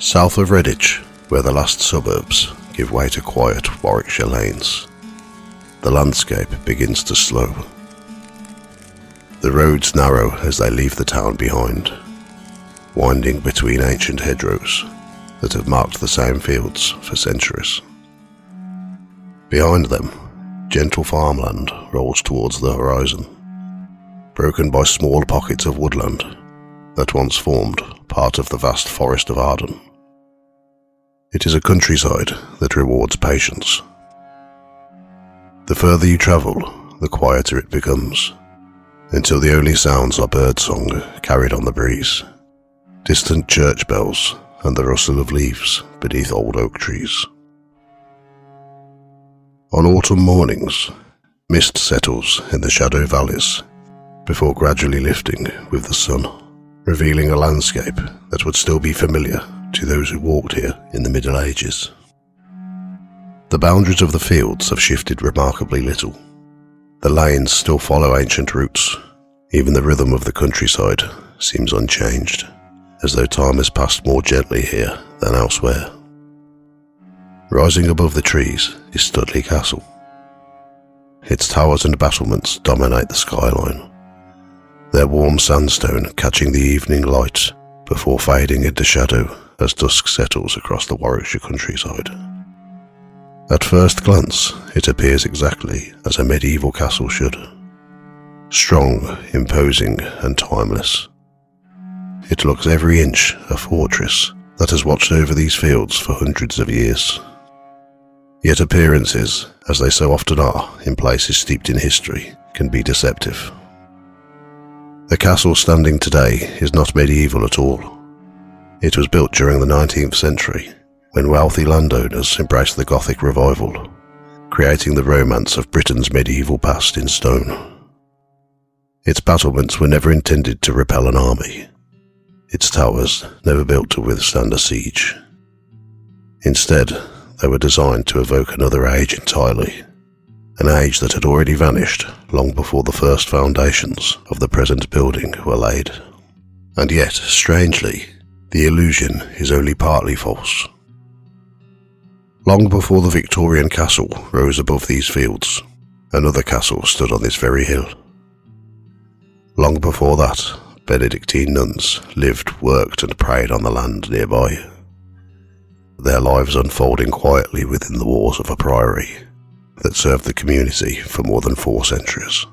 South of Redditch, where the last suburbs give way to quiet Warwickshire lanes, the landscape begins to slow. The roads narrow as they leave the town behind, winding between ancient hedgerows that have marked the same fields for centuries. Behind them, gentle farmland rolls towards the horizon, broken by small pockets of woodland that once formed part of the vast forest of Arden. It is a countryside that rewards patience. The further you travel, the quieter it becomes, until the only sounds are birdsong carried on the breeze, distant church bells, and the rustle of leaves beneath old oak trees. On autumn mornings, mist settles in the shadow valleys before gradually lifting with the sun, revealing a landscape that would still be familiar to those who walked here in the Middle Ages. The boundaries of the fields have shifted remarkably little. The lanes still follow ancient routes. Even the rhythm of the countryside seems unchanged, as though time has passed more gently here than elsewhere. Rising above the trees is Studley Castle. Its towers and battlements dominate the skyline, their warm sandstone catching the evening light before fading into shadow as dusk settles across the Warwickshire countryside. At first glance, it appears exactly as a medieval castle should. Strong, imposing, and timeless. It looks every inch a fortress that has watched over these fields for hundreds of years. Yet appearances, as they so often are in places steeped in history, can be deceptive. The castle standing today is not medieval at all. It was built during the 19th century, when wealthy landowners embraced the Gothic revival, creating the romance of Britain's medieval past in stone. Its battlements were never intended to repel an army. Its towers never built to withstand a siege. Instead, they were designed to evoke another age entirely, an age that had already vanished long before the first foundations of the present building were laid. And yet, strangely, the illusion is only partly false. Long before the Victorian castle rose above these fields, another castle stood on this very hill. Long before that, Benedictine nuns lived, worked, and prayed on the land nearby, their lives unfolding quietly within the walls of a priory that served the community for more than 4 centuries.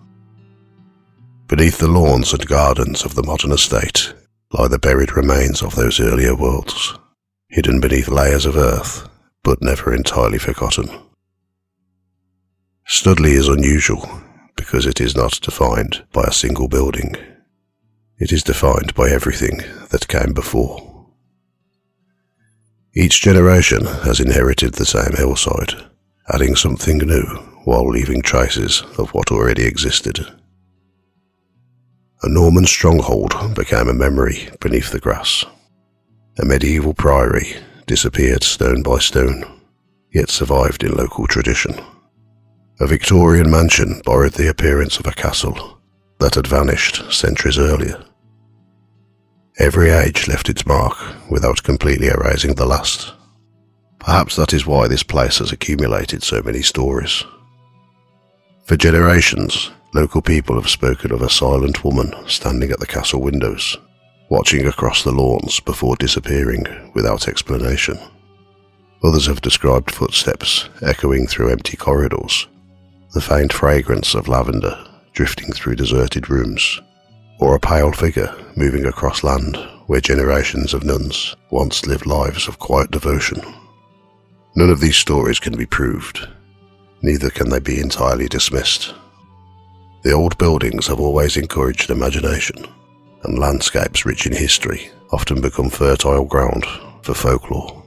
Beneath the lawns and gardens of the modern estate lie the buried remains of those earlier worlds, hidden beneath layers of earth, but never entirely forgotten. Studley is unusual because it is not defined by a single building. It is defined by everything that came before. Each generation has inherited the same hillside, adding something new while leaving traces of what already existed. A Norman stronghold became a memory beneath the grass. A medieval priory disappeared stone by stone, yet survived in local tradition. A Victorian mansion borrowed the appearance of a castle that had vanished centuries earlier. Every age left its mark without completely erasing the last. Perhaps that is why this place has accumulated so many stories. For generations, local people have spoken of a silent woman standing at the castle windows, watching across the lawns before disappearing without explanation. Others have described footsteps echoing through empty corridors, the faint fragrance of lavender drifting through deserted rooms, or a pale figure moving across land where generations of nuns once lived lives of quiet devotion. None of these stories can be proved, neither can they be entirely dismissed. The old buildings have always encouraged imagination, and landscapes rich in history often become fertile ground for folklore.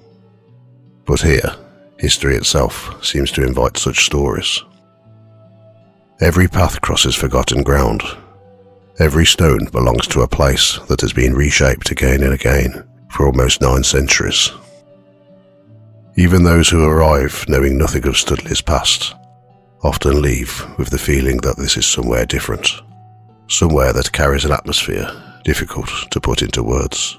But here, history itself seems to invite such stories. Every path crosses forgotten ground. Every stone belongs to a place that has been reshaped again and again for almost 9 centuries. Even those who arrive knowing nothing of Studley's past often leave with the feeling that this is somewhere different, somewhere that carries an atmosphere difficult to put into words.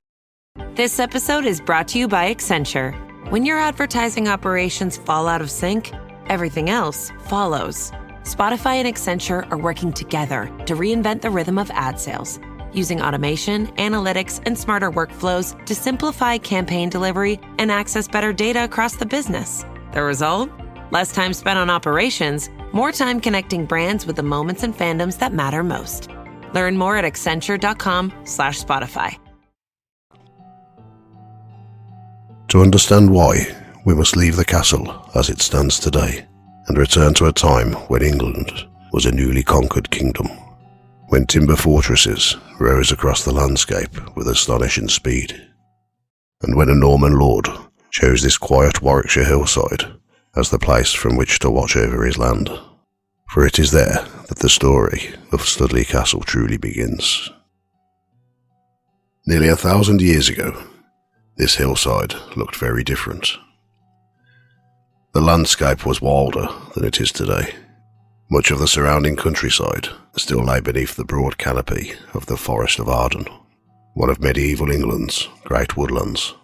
This episode is brought to you by Accenture. When your advertising operations fall out of sync, everything else follows. Spotify and Accenture are working together to reinvent the rhythm of ad sales, using automation, analytics, and smarter workflows to simplify campaign delivery and access better data across the business. The result? Less time spent on operations, more time connecting brands with the moments and fandoms that matter most. Learn more at accenture.com/Spotify. To understand why, we must leave the castle as it stands today and return to a time when England was a newly conquered kingdom, when timber fortresses rose across the landscape with astonishing speed, and when a Norman lord chose this quiet Warwickshire hillside as the place from which to watch over his land. For it is there that the story of Studley Castle truly begins. Nearly 1,000 years ago, this hillside looked very different. The landscape was wilder than it is today. Much of the surrounding countryside still lay beneath the broad canopy of the Forest of Arden, one of medieval England's great woodlands.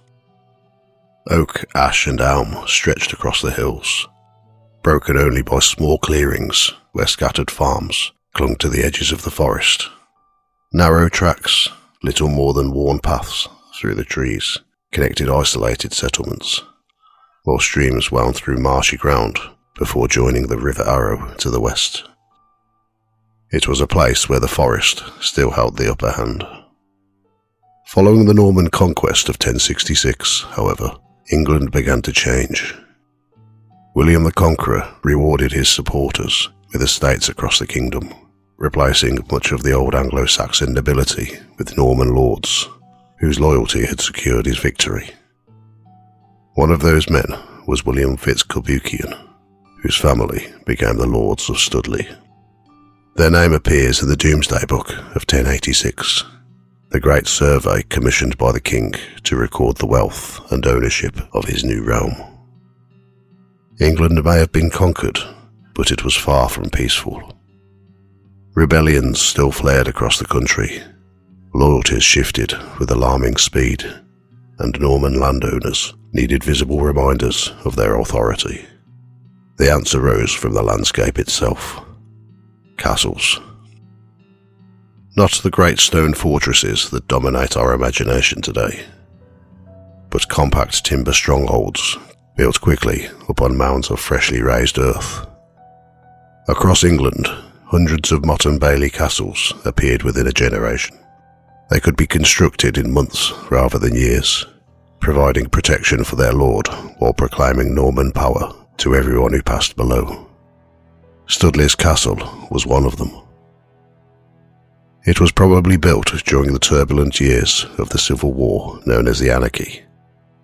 Oak, ash and elm stretched across the hills, broken only by small clearings where scattered farms clung to the edges of the forest. Narrow tracks, little more than worn paths through the trees, connected isolated settlements, while streams wound through marshy ground before joining the River Arrow to the west. It was a place where the forest still held the upper hand. Following the Norman conquest of 1066, however, England began to change. William the Conqueror rewarded his supporters with estates across the kingdom, replacing much of the old Anglo-Saxon nobility with Norman lords, whose loyalty had secured his victory. One of those men was William Fitzcabucian, whose family became the Lords of Studley. Their name appears in the Domesday Book of 1086, the great survey commissioned by the king to record the wealth and ownership of his new realm. England may have been conquered, but it was far from peaceful. Rebellions still flared across the country, loyalties shifted with alarming speed, and Norman landowners needed visible reminders of their authority. The answer rose from the landscape itself: castles. Not the great stone fortresses that dominate our imagination today, but compact timber strongholds built quickly upon mounds of freshly raised earth. Across England, hundreds of Motte and Bailey castles appeared within a generation. They could be constructed in months rather than years, providing protection for their lord while proclaiming Norman power to everyone who passed below. Studley's Castle was one of them. It was probably built during the turbulent years of the Civil War known as the Anarchy,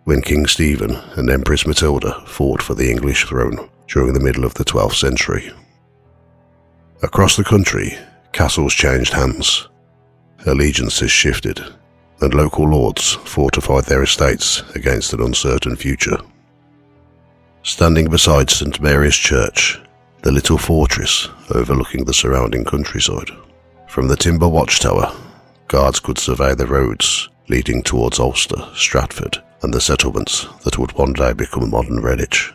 when King Stephen and Empress Matilda fought for the English throne during the middle of the 12th century. Across the country, castles changed hands, allegiances shifted, and local lords fortified their estates against an uncertain future. Standing beside St. Mary's Church, the little fortress overlooking the surrounding countryside, from the timber watchtower, guards could survey the roads leading towards Ulster, Stratford, and the settlements that would one day become modern Redditch.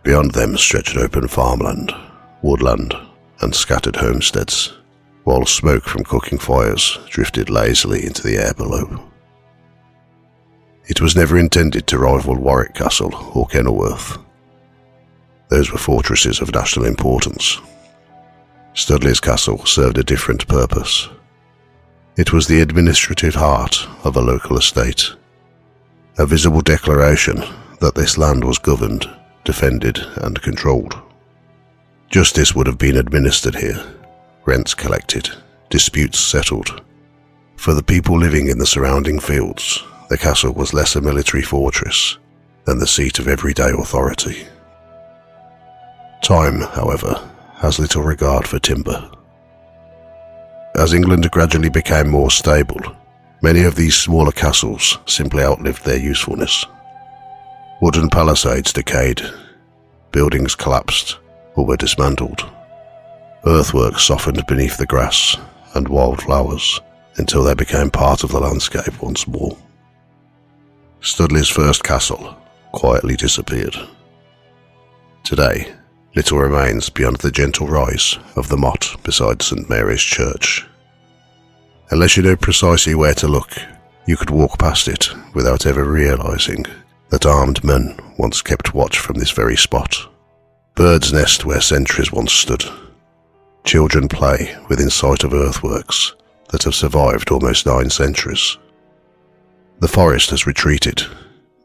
Beyond them stretched open farmland, woodland, and scattered homesteads, while smoke from cooking fires drifted lazily into the air below. It was never intended to rival Warwick Castle or Kenilworth. Those were fortresses of national importance. Studley's Castle served a different purpose. It was the administrative heart of a local estate, a visible declaration that this land was governed, defended, and controlled. Justice would have been administered here, rents collected, disputes settled. For the people living in the surrounding fields, the castle was less a military fortress than the seat of everyday authority. Time, however, has little regard for timber. As England gradually became more stable, many of these smaller castles simply outlived their usefulness. Wooden palisades decayed, buildings collapsed or were dismantled. Earthworks softened beneath the grass and wildflowers until they became part of the landscape once more. Studley's first castle quietly disappeared. Today, little remains beyond the gentle rise of the motte beside St Mary's Church. Unless you know precisely where to look, you could walk past it without ever realising that armed men once kept watch from this very spot. Birds nest where sentries once stood. Children play within sight of earthworks that have survived almost 9 centuries. The forest has retreated,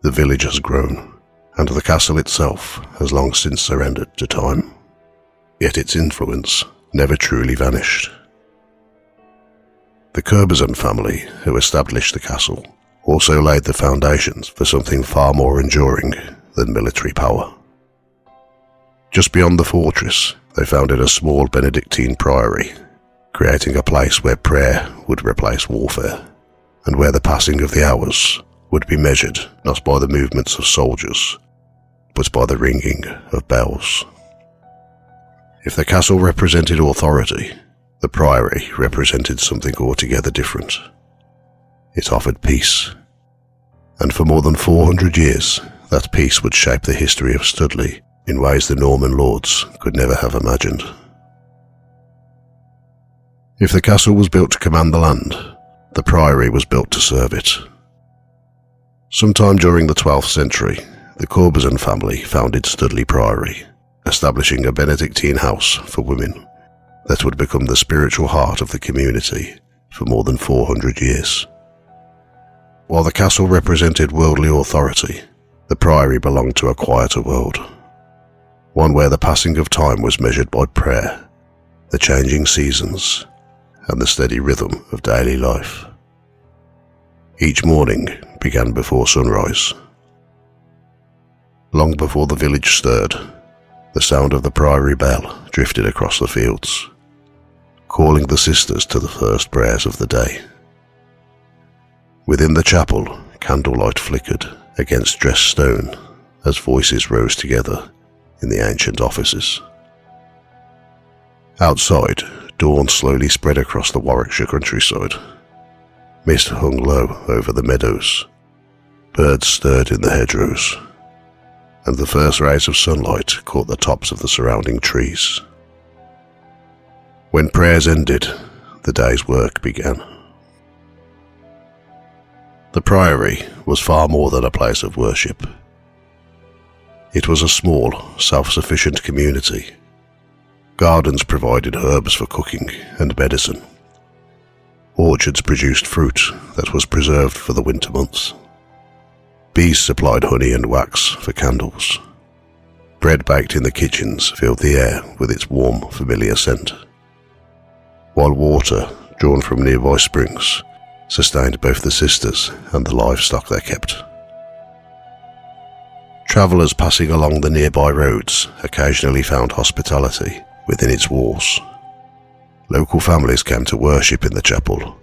the village has grown, and the castle itself has long since surrendered to time. Yet its influence never truly vanished. The Curzon family who established the castle also laid the foundations for something far more enduring than military power. Just beyond the fortress, they founded a small Benedictine priory, creating a place where prayer would replace warfare, and where the passing of the hours would be measured not by the movements of soldiers, but by the ringing of bells. If the castle represented authority, the priory represented something altogether different. It offered peace, and for more than 400 years, that peace would shape the history of Studley in ways the Norman lords could never have imagined. If the castle was built to command the land, the priory was built to serve it. Sometime during the 12th century, the Curzon family founded Studley Priory, establishing a Benedictine house for women that would become the spiritual heart of the community for more than 400 years. While the castle represented worldly authority, the priory belonged to a quieter world, one where the passing of time was measured by prayer, the changing seasons, and the steady rhythm of daily life. Each morning began before sunrise. Long before the village stirred, the sound of the priory bell drifted across the fields, calling the sisters to the first prayers of the day. Within the chapel, candlelight flickered against dressed stone as voices rose together in the ancient offices. Outside, dawn slowly spread across the Warwickshire countryside. Mist hung low over the meadows, birds stirred in the hedgerows, and the first rays of sunlight caught the tops of the surrounding trees. When prayers ended, the day's work began. The priory was far more than a place of worship. It was a small, self-sufficient community. Gardens provided herbs for cooking and medicine. Orchards produced fruit that was preserved for the winter months. Bees supplied honey and wax for candles. Bread baked in the kitchens filled the air with its warm, familiar scent, while water, drawn from nearby springs, sustained both the sisters and the livestock they kept. Travellers passing along the nearby roads occasionally found hospitality within its walls. Local families came to worship in the chapel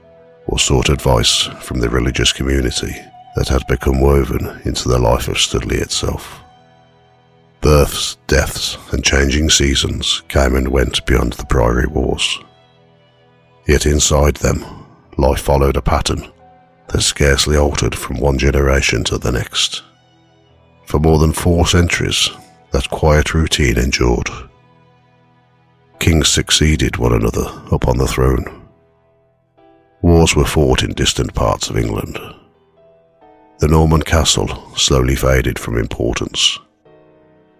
or sought advice from the religious community that had become woven into the life of Studley itself. Births, deaths, and changing seasons came and went beyond the priory walls. Yet inside them, life followed a pattern that scarcely altered from one generation to the next. For more than 4 centuries, that quiet routine endured. Kings succeeded one another upon the throne. Wars were fought in distant parts of England. The Norman castle slowly faded from importance.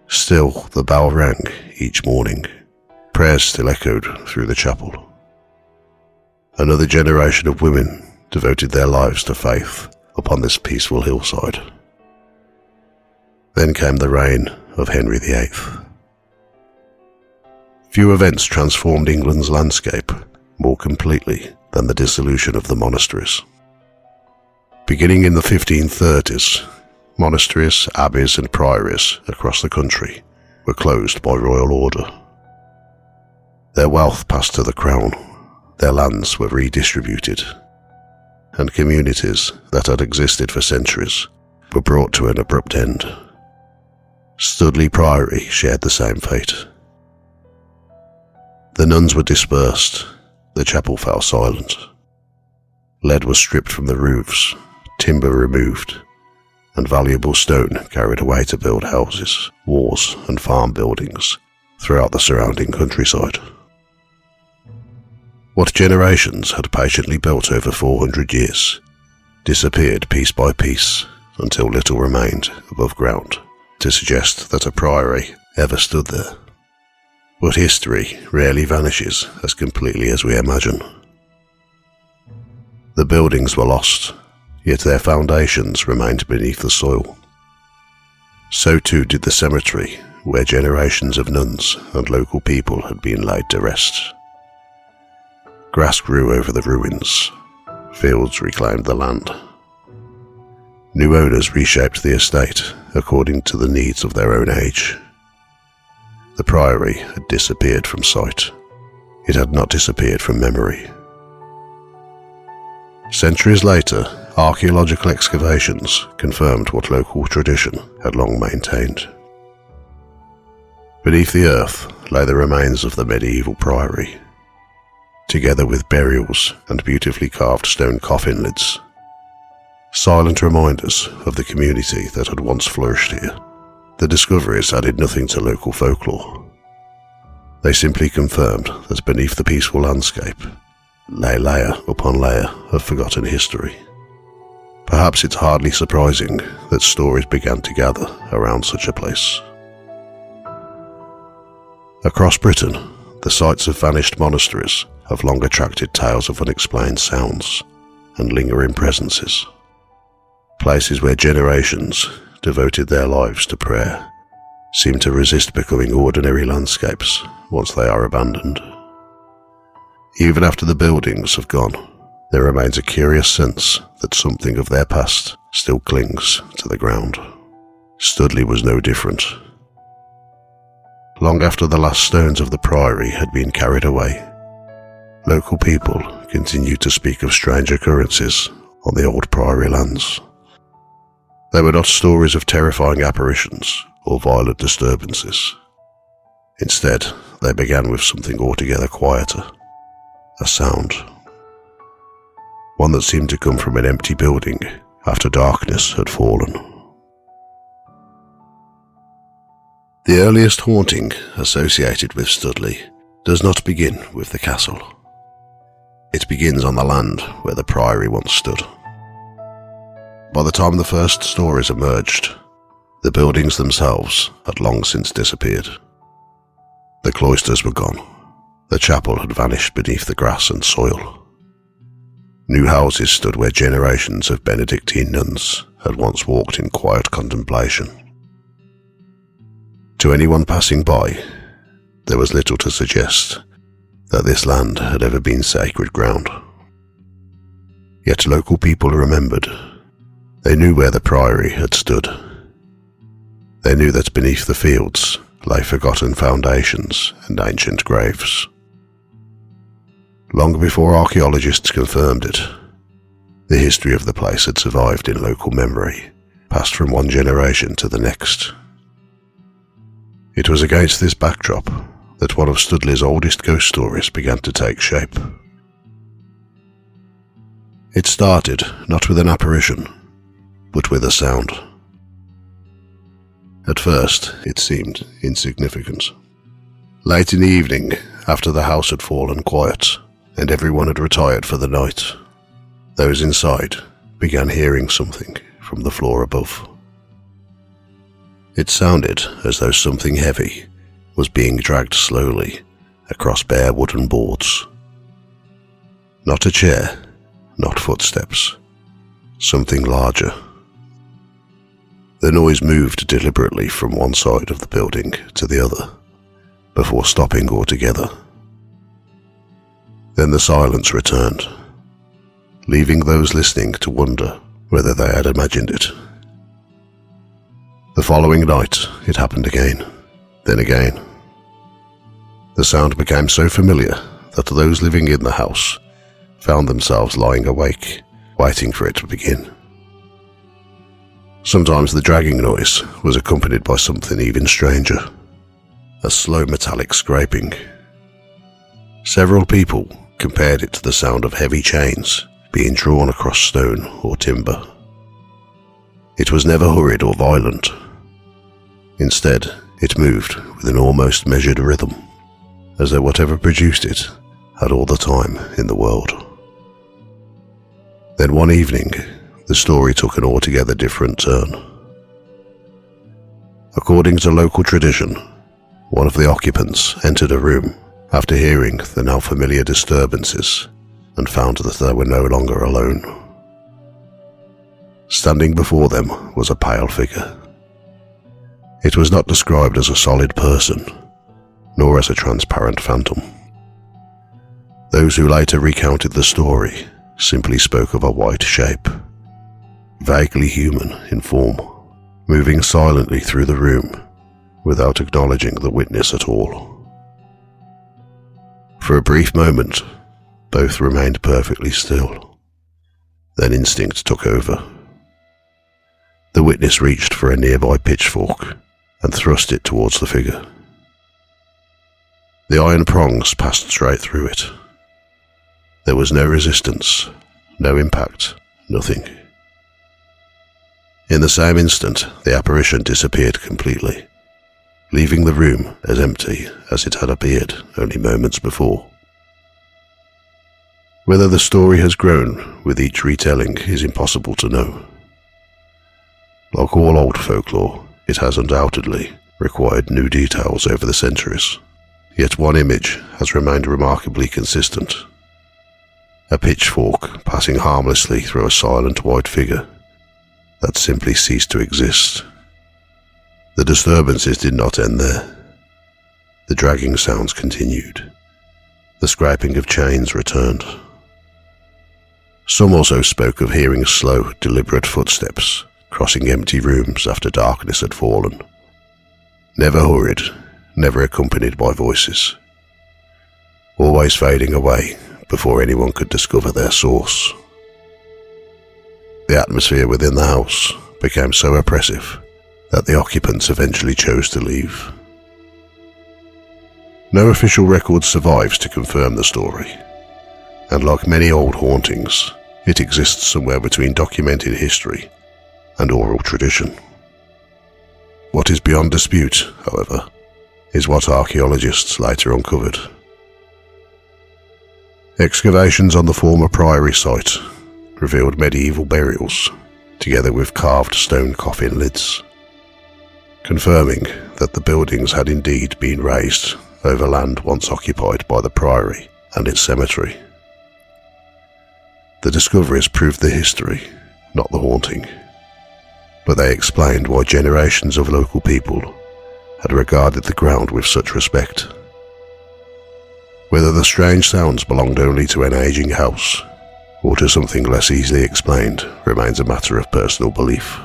Still, the bell rang each morning. Prayers still echoed through the chapel. Another generation of women devoted their lives to faith upon this peaceful hillside. Then came the reign of Henry VIII. Few events transformed England's landscape more completely than the dissolution of the monasteries. Beginning in the 1530s, monasteries, abbeys and priories across the country were closed by royal order. Their wealth passed to the crown, their lands were redistributed, and communities that had existed for centuries were brought to an abrupt end. Studley Priory shared the same fate. The nuns were dispersed, the chapel fell silent. Lead was stripped from the roofs, timber removed, and valuable stone carried away to build houses, walls, and farm buildings throughout the surrounding countryside. What generations had patiently built over 400 years disappeared piece by piece until little remained above ground to suggest that a priory ever stood there. But history rarely vanishes as completely as we imagine. The buildings were lost, yet their foundations remained beneath the soil. So too did the cemetery where generations of nuns and local people had been laid to rest. Grass grew over the ruins, fields reclaimed the land. New owners reshaped the estate according to the needs of their own age. The priory had disappeared from sight. It had not disappeared from memory. Centuries later, archaeological excavations confirmed what local tradition had long maintained. Beneath the earth lay the remains of the medieval priory, together with burials and beautifully carved stone coffin lids, silent reminders of the community that had once flourished here. The discoveries added nothing to local folklore. They simply confirmed that beneath the peaceful landscape lay layer upon layer of forgotten history. Perhaps it's hardly surprising that stories began to gather around such a place. Across Britain, the sites of vanished monasteries have long attracted tales of unexplained sounds and lingering presences. Places where generations devoted their lives to prayer seem to resist becoming ordinary landscapes once they are abandoned. Even after the buildings have gone, there remains a curious sense that something of their past still clings to the ground. Studley was no different. Long after the last stones of the priory had been carried away, local people continued to speak of strange occurrences on the old priory lands. They were not stories of terrifying apparitions or violent disturbances. Instead, they began with something altogether quieter, a sound. One that seemed to come from an empty building after darkness had fallen. The earliest haunting associated with Studley does not begin with the castle. It begins on the land where the priory once stood. By the time the first stories emerged, the buildings themselves had long since disappeared. The cloisters were gone. The chapel had vanished beneath the grass and soil. New houses stood where generations of Benedictine nuns had once walked in quiet contemplation. To anyone passing by, there was little to suggest that this land had ever been sacred ground. Yet local people remembered. They knew where the priory had stood. They knew that beneath the fields lay forgotten foundations and ancient graves. Long before archaeologists confirmed it, the history of the place had survived in local memory, passed from one generation to the next. It was against this backdrop that one of Studley's oldest ghost stories began to take shape. It started not with an apparition, but with a sound. At first, it seemed insignificant. Late in the evening, after the house had fallen quiet and everyone had retired for the night, those inside began hearing something from the floor above. It sounded as though something heavy was being dragged slowly across bare wooden boards. Not a chair, not footsteps, something larger. The noise moved deliberately from one side of the building to the other, before stopping altogether. Then the silence returned, leaving those listening to wonder whether they had imagined it. The following night, it happened again, then again. The sound became so familiar that those living in the house found themselves lying awake, waiting for it to begin. Sometimes the dragging noise was accompanied by something even stranger, a slow metallic scraping. Several people compared it to the sound of heavy chains being drawn across stone or timber. It was never hurried or violent. Instead, it moved with an almost measured rhythm, as though whatever produced it had all the time in the world. Then one evening, the story took an altogether different turn. According to local tradition, one of the occupants entered a room after hearing the now familiar disturbances and found that they were no longer alone. Standing before them was a pale figure. It was not described as a solid person, nor as a transparent phantom. Those who later recounted the story simply spoke of a white shape, vaguely human in form, moving silently through the room without acknowledging the witness at all. For a brief moment, both remained perfectly still. Then instinct took over. The witness reached for a nearby pitchfork and thrust it towards the figure. The iron prongs passed straight through it. There was no resistance, no impact, nothing. In the same instant, the apparition disappeared completely, leaving the room as empty as it had appeared only moments before. Whether the story has grown with each retelling is impossible to know. Like all old folklore, it has undoubtedly required new details over the centuries, yet one image has remained remarkably consistent. A pitchfork passing harmlessly through a silent white figure that simply ceased to exist. The disturbances did not end there. The dragging sounds continued. The scraping of chains returned. Some also spoke of hearing slow, deliberate footsteps crossing empty rooms after darkness had fallen. Never hurried, never accompanied by voices. Always fading away before anyone could discover their source. The atmosphere within the house became so oppressive that the occupants eventually chose to leave. No official record survives to confirm the story, and like many old hauntings, it exists somewhere between documented history and oral tradition. What is beyond dispute, however, is what archaeologists later uncovered. Excavations on the former priory site revealed medieval burials, together with carved stone coffin lids, confirming that the buildings had indeed been raised over land once occupied by the priory and its cemetery. The discoveries proved the history, not the haunting, but they explained why generations of local people had regarded the ground with such respect. Whether the strange sounds belonged only to an aging house or to something less easily explained remains a matter of personal belief.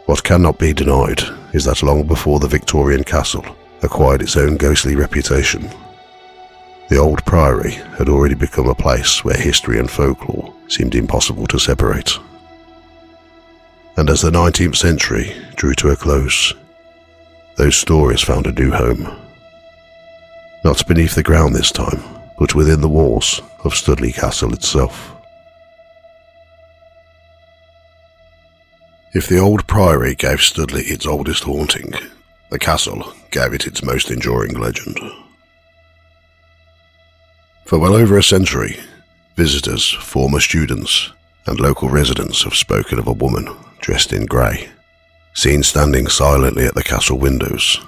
What cannot be denied is that long before the Victorian castle acquired its own ghostly reputation, the old priory had already become a place where history and folklore seemed impossible to separate. And as the 19th century drew to a close, those stories found a new home. Not beneath the ground this time, but within the walls of Studley Castle itself. If the old priory gave Studley its oldest haunting, the castle gave it its most enduring legend. For well over a century, visitors, former students, and local residents have spoken of a woman dressed in grey, seen standing silently at the castle windows,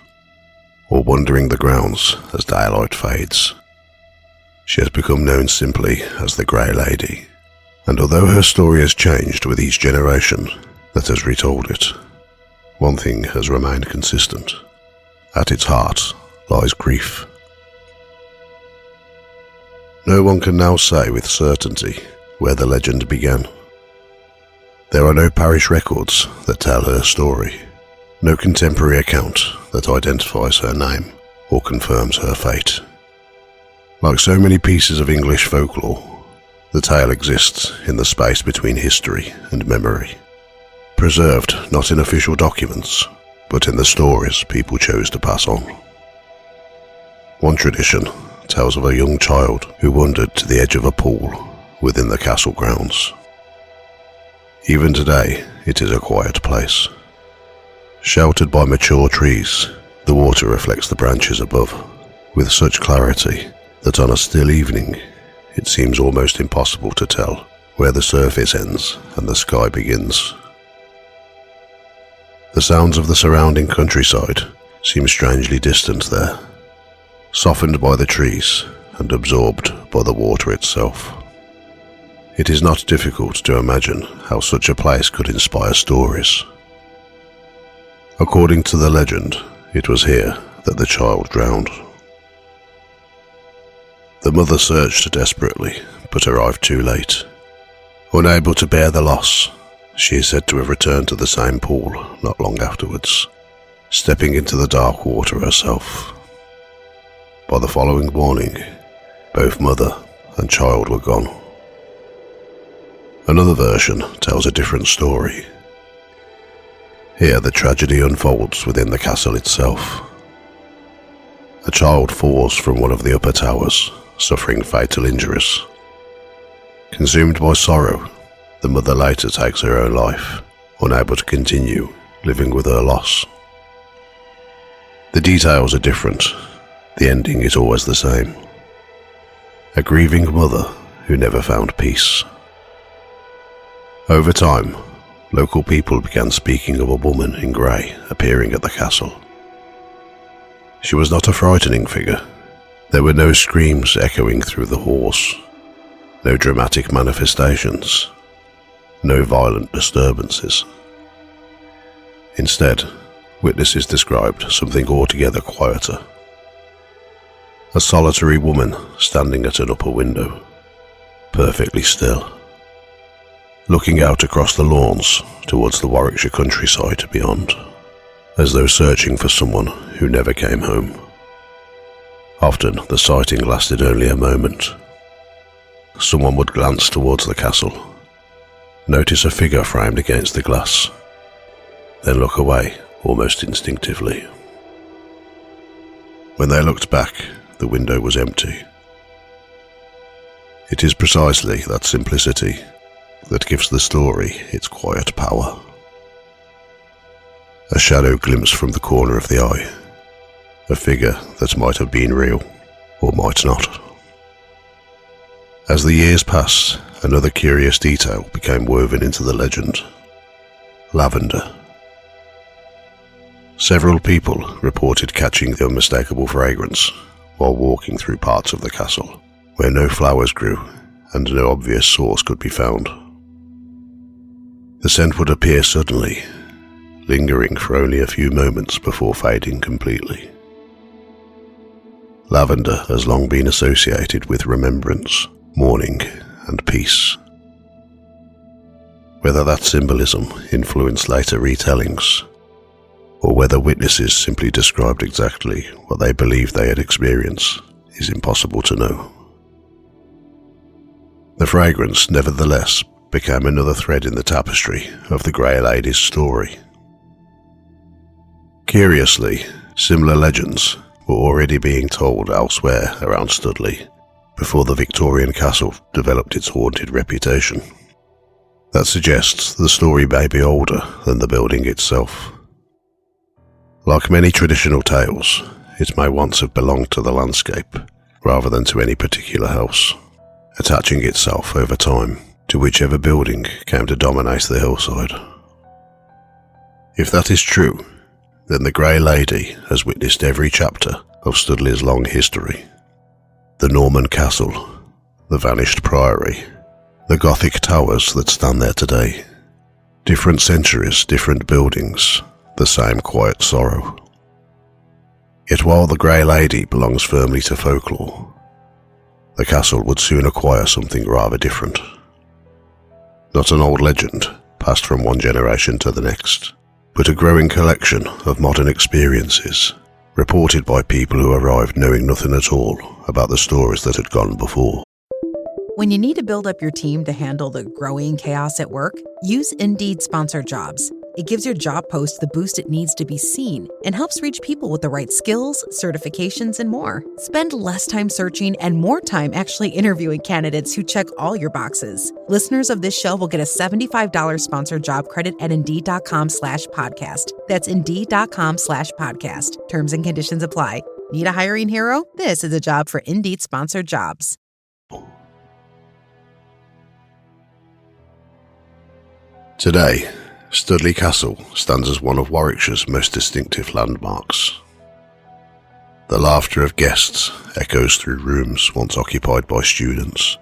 or wandering the grounds as daylight fades. She has become known simply as the Grey Lady, and although her story has changed with each generation that has retold it, one thing has remained consistent. At its heart lies grief. No one can now say with certainty where the legend began. There are no parish records that tell her story, no contemporary account that identifies her name or confirms her fate. Like so many pieces of English folklore, the tale exists in the space between history and memory, preserved not in official documents, but in the stories people chose to pass on. One tradition tells of a young child who wandered to the edge of a pool within the castle grounds. Even today, it is a quiet place. Sheltered by mature trees, the water reflects the branches above, with such clarity that on a still evening, it seems almost impossible to tell where the surface ends and the sky begins. The sounds of the surrounding countryside seem strangely distant there, softened by the trees and absorbed by the water itself. It is not difficult to imagine how such a place could inspire stories. According to the legend, it was here that the child drowned. The mother searched desperately, but arrived too late. Unable to bear the loss, she is said to have returned to the same pool not long afterwards, stepping into the dark water herself. By the following morning, both mother and child were gone. Another version tells a different story. Here the tragedy unfolds within the castle itself. A child falls from one of the upper towers, suffering fatal injuries. Consumed by sorrow, the mother later takes her own life, unable to continue living with her loss. The details are different. The ending is always the same. A grieving mother who never found peace. Over time, local people began speaking of a woman in grey appearing at the castle. She was not a frightening figure. There were no screams echoing through the halls, no dramatic manifestations, no violent disturbances. Instead, witnesses described something altogether quieter. A solitary woman standing at an upper window, perfectly still, looking out across the lawns towards the Warwickshire countryside beyond, as though searching for someone who never came home. Often the sighting lasted only a moment. Someone would glance towards the castle, notice a figure framed against the glass, then look away almost instinctively. When they looked back, the window was empty. It is precisely that simplicity that gives the story its quiet power. A shadow glimpsed from the corner of the eye, a figure that might have been real or might not. As the years passed, another curious detail became woven into the legend: lavender. Several people reported catching the unmistakable fragrance while walking through parts of the castle where no flowers grew and no obvious source could be found. The scent would appear suddenly, lingering for only a few moments before fading completely. Lavender has long been associated with remembrance, mourning, and peace. Whether that symbolism influenced later retellings, or whether witnesses simply described exactly what they believed they had experienced, is impossible to know. The fragrance, nevertheless, became another thread in the tapestry of the Grey Lady's story. Curiously, similar legends were already being told elsewhere around Studley before the Victorian castle developed its haunted reputation. That suggests the story may be older than the building itself. Like many traditional tales, it may once have belonged to the landscape rather than to any particular house, attaching itself over time to whichever building came to dominate the hillside. If that is true, then the Grey Lady has witnessed every chapter of Studley's long history. The Norman castle, the vanished priory, the Gothic towers that stand there today. Different centuries, different buildings, the same quiet sorrow. Yet while the Grey Lady belongs firmly to folklore, the castle would soon acquire something rather different. Not an old legend passed from one generation to the next, but a growing collection of modern experiences, reported by people who arrived knowing nothing at all about the stories that had gone before. When you need to build up your team to handle the growing chaos at work, use Indeed Sponsored Jobs. It gives your job post the boost it needs to be seen and helps reach people with the right skills, certifications, and more. Spend less time searching and more time actually interviewing candidates who check all your boxes. Listeners of this show will get a $75 sponsored job credit at Indeed.com/podcast. That's Indeed.com/podcast. Terms and conditions apply. Need a hiring hero? This is a job for Indeed sponsored jobs. Today, Studley Castle stands as one of Warwickshire's most distinctive landmarks. The laughter of guests echoes through rooms once occupied by students.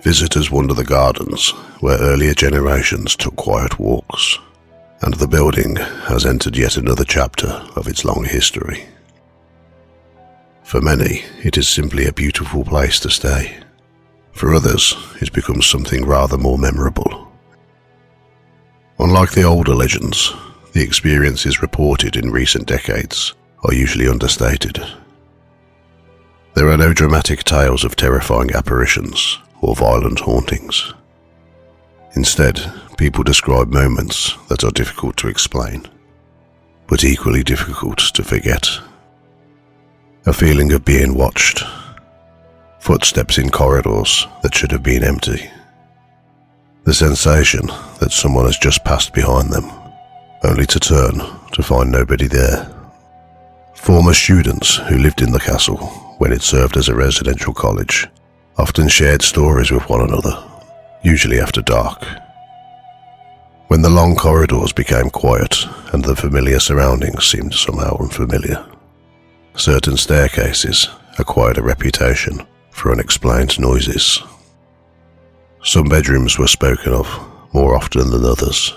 Visitors wander the gardens where earlier generations took quiet walks, and the building has entered yet another chapter of its long history. For many, it is simply a beautiful place to stay. For others, it becomes something rather more memorable. Unlike the older legends, the experiences reported in recent decades are usually understated. There are no dramatic tales of terrifying apparitions or violent hauntings. Instead, people describe moments that are difficult to explain, but equally difficult to forget. A feeling of being watched, footsteps in corridors that should have been empty, the sensation that someone has just passed behind them, only to turn to find nobody there. Former students who lived in the castle when it served as a residential college often shared stories with one another, usually after dark. When the long corridors became quiet and the familiar surroundings seemed somehow unfamiliar, certain staircases acquired a reputation for unexplained noises. Some bedrooms were spoken of more often than others,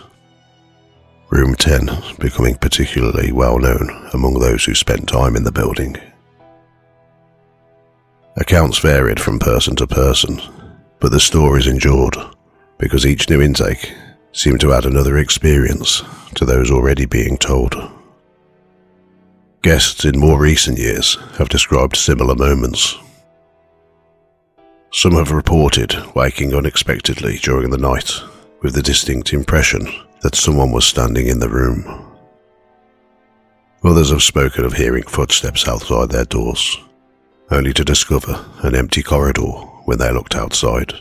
Room 10 becoming particularly well known among those who spent time in the building. Accounts varied from person to person, but the stories endured because each new intake seemed to add another experience to those already being told. Guests in more recent years have described similar moments. Some have reported waking unexpectedly during the night with the distinct impression that someone was standing in the room. Others have spoken of hearing footsteps outside their doors, only to discover an empty corridor when they looked outside.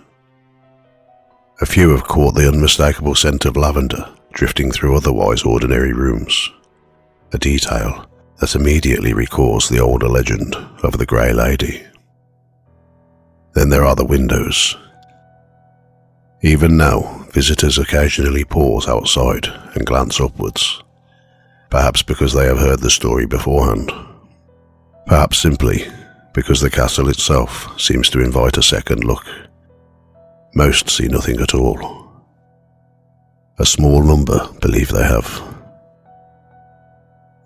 A few have caught the unmistakable scent of lavender drifting through otherwise ordinary rooms, a detail that immediately recalls the older legend of the Grey Lady. Then there are the windows. Even now, visitors occasionally pause outside and glance upwards, perhaps because they have heard the story beforehand, perhaps simply because the castle itself seems to invite a second look. Most see nothing at all. A small number believe they have.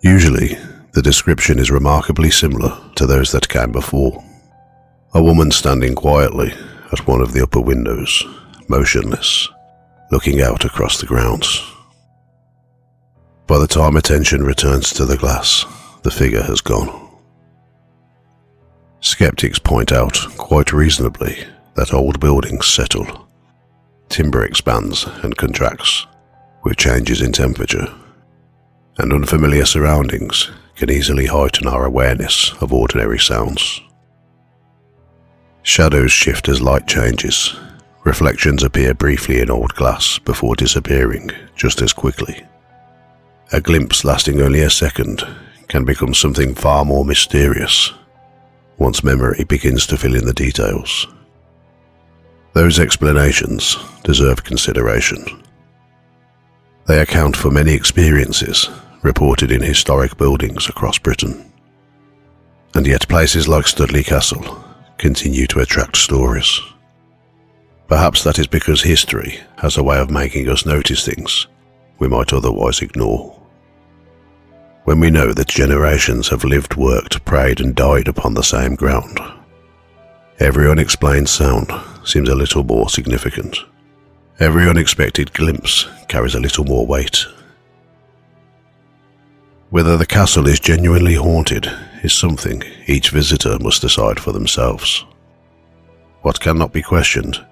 Usually, the description is remarkably similar to those that came before. A woman standing quietly at one of the upper windows, motionless, looking out across the grounds. By the time attention returns to the glass, the figure has gone. Skeptics point out, quite reasonably, that old buildings settle. Timber expands and contracts with changes in temperature, and unfamiliar surroundings can easily heighten our awareness of ordinary sounds. Shadows shift as light changes. Reflections appear briefly in old glass before disappearing just as quickly. A glimpse lasting only a second can become something far more mysterious once memory begins to fill in the details. Those explanations deserve consideration. They account for many experiences reported in historic buildings across Britain. And yet places like Studley Castle continue to attract stories. Perhaps that is because history has a way of making us notice things we might otherwise ignore. When we know that generations have lived, worked, prayed and died upon the same ground, every unexplained sound seems a little more significant. Every unexpected glimpse carries a little more weight. Whether the castle is genuinely haunted is something each visitor must decide for themselves. What cannot be questioned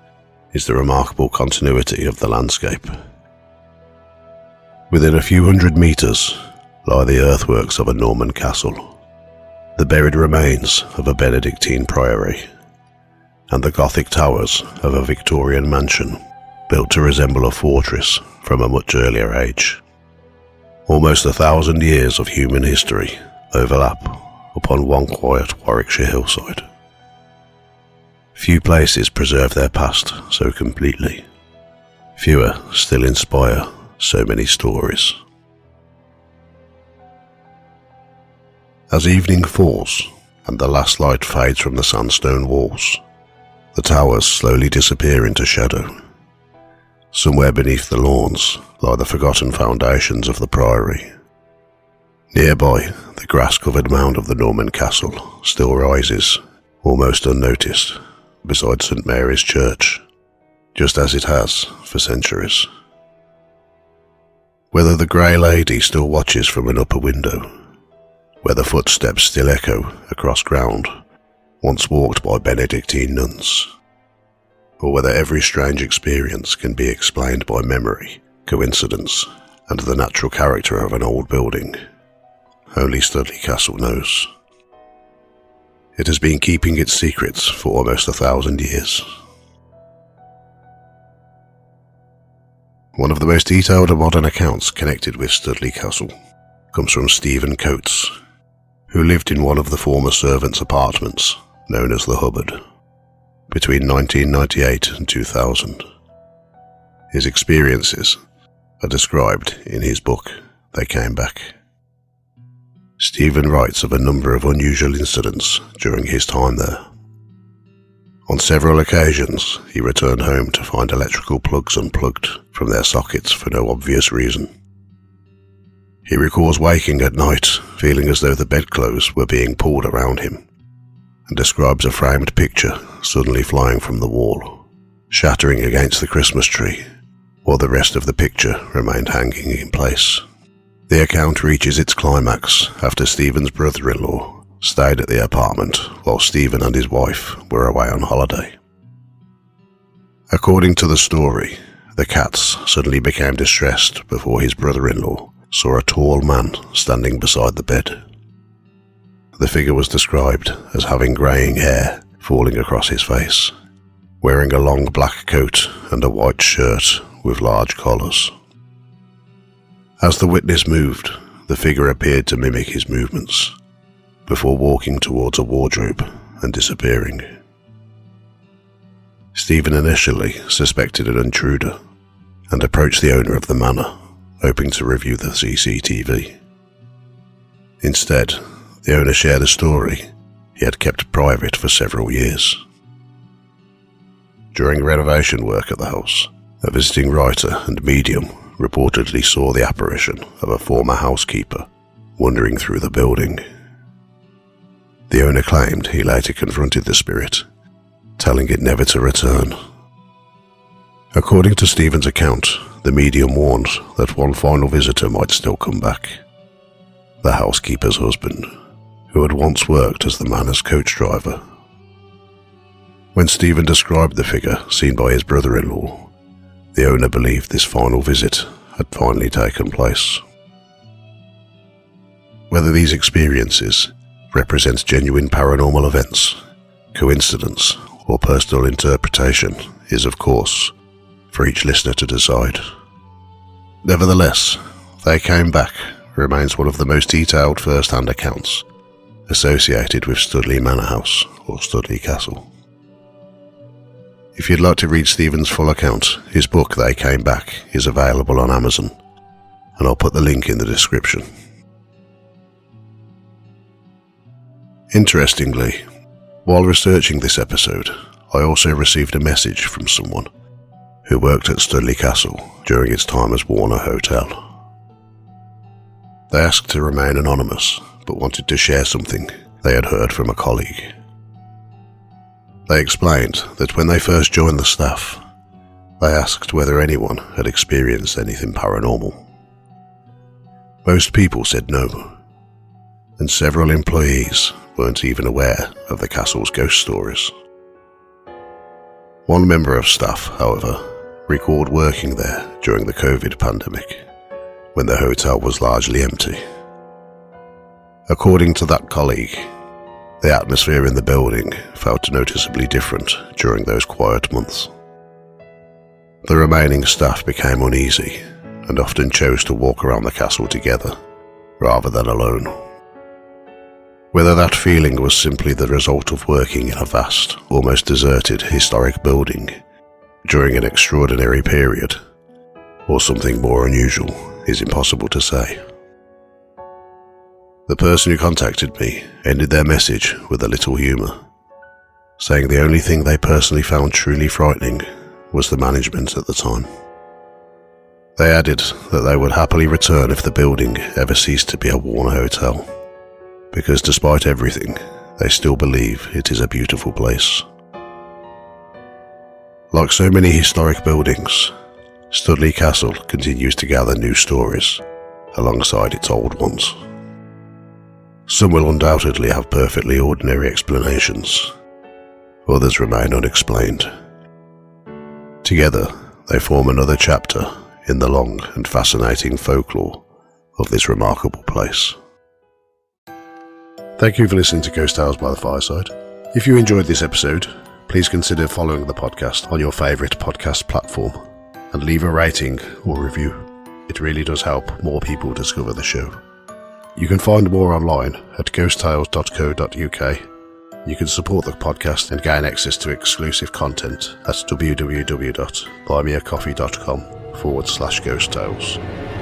is the remarkable continuity of the landscape. Within a few hundred metres lie the earthworks of a Norman castle, the buried remains of a Benedictine priory, and the Gothic towers of a Victorian mansion built to resemble a fortress from a much earlier age. Almost 1,000 years of human history overlap upon one quiet Warwickshire hillside. Few places preserve their past so completely. Fewer still inspire so many stories. As evening falls and the last light fades from the sandstone walls, the towers slowly disappear into shadow. Somewhere beneath the lawns lie the forgotten foundations of the priory. Nearby, the grass-covered mound of the Norman castle still rises, almost unnoticed, beside St Mary's Church, just as it has for centuries. Whether the grey lady still watches from an upper window, whether footsteps still echo across ground once walked by Benedictine nuns, or whether every strange experience can be explained by memory, coincidence, and the natural character of an old building, only Studley Castle knows. It has been keeping its secrets for almost 1,000 years. One of the most detailed and modern accounts connected with Studley Castle comes from Stephen Coates, who lived in one of the former servants' apartments, known as the Hubbard, between 1998 and 2000. His experiences are described in his book, They Came Back. Stephen writes of a number of unusual incidents during his time there. On several occasions, he returned home to find electrical plugs unplugged from their sockets for no obvious reason. He recalls waking at night, feeling as though the bedclothes were being pulled around him, and describes a framed picture suddenly flying from the wall, shattering against the Christmas tree, while the rest of the picture remained hanging in place. The account reaches its climax after Stephen's brother-in-law stayed at the apartment while Stephen and his wife were away on holiday. According to the story, the cats suddenly became distressed before his brother-in-law saw a tall man standing beside the bed. The figure was described as having greying hair falling across his face, wearing a long black coat and a white shirt with large collars. As the witness moved, the figure appeared to mimic his movements, before walking towards a wardrobe and disappearing. Stephen initially suspected an intruder and approached the owner of the manor, hoping to review the CCTV. Instead, the owner shared a story he had kept private for several years. During renovation work at the house, a visiting writer and medium reportedly saw the apparition of a former housekeeper wandering through the building. The owner claimed he later confronted the spirit, telling it never to return. According to Stephen's account, the medium warned that one final visitor might still come back: the housekeeper's husband, who had once worked as the manor's coach driver. When Stephen described the figure seen by his brother-in-law, the owner believed this final visit had finally taken place. Whether these experiences represent genuine paranormal events, coincidence, or personal interpretation is, of course, for each listener to decide. Nevertheless, They Came Back remains one of the most detailed first-hand accounts associated with Studley Manor House or Studley Castle. If you'd like to read Stephen's full account, his book They Came Back is available on Amazon, and I'll put the link in the description. Interestingly, while researching this episode, I also received a message from someone who worked at Studley Castle during its time as Warner Hotel. They asked to remain anonymous, but wanted to share something they had heard from a colleague. They explained that when they first joined the staff, they asked whether anyone had experienced anything paranormal. Most people said no, and several employees weren't even aware of the castle's ghost stories. One member of staff, however, recalled working there during the COVID pandemic, when the hotel was largely empty. According to that colleague, the atmosphere in the building felt noticeably different during those quiet months. The remaining staff became uneasy and often chose to walk around the castle together rather than alone. Whether that feeling was simply the result of working in a vast, almost deserted historic building during an extraordinary period, or something more unusual, is impossible to say. The person who contacted me ended their message with a little humour, saying the only thing they personally found truly frightening was the management at the time. They added that they would happily return if the building ever ceased to be a worn hotel, because despite everything, they still believe it is a beautiful place. Like so many historic buildings, Studley Castle continues to gather new stories alongside its old ones. Some will undoubtedly have perfectly ordinary explanations, others remain unexplained. Together, they form another chapter in the long and fascinating folklore of this remarkable place. Thank you for listening to Ghost Tales by the Fireside. If you enjoyed this episode, please consider following the podcast on your favourite podcast platform and leave a rating or review. It really does help more people discover the show. You can find more online at ghosttales.co.uk. You can support the podcast and gain access to exclusive content at www.buymeacoffee.com/ghosttales.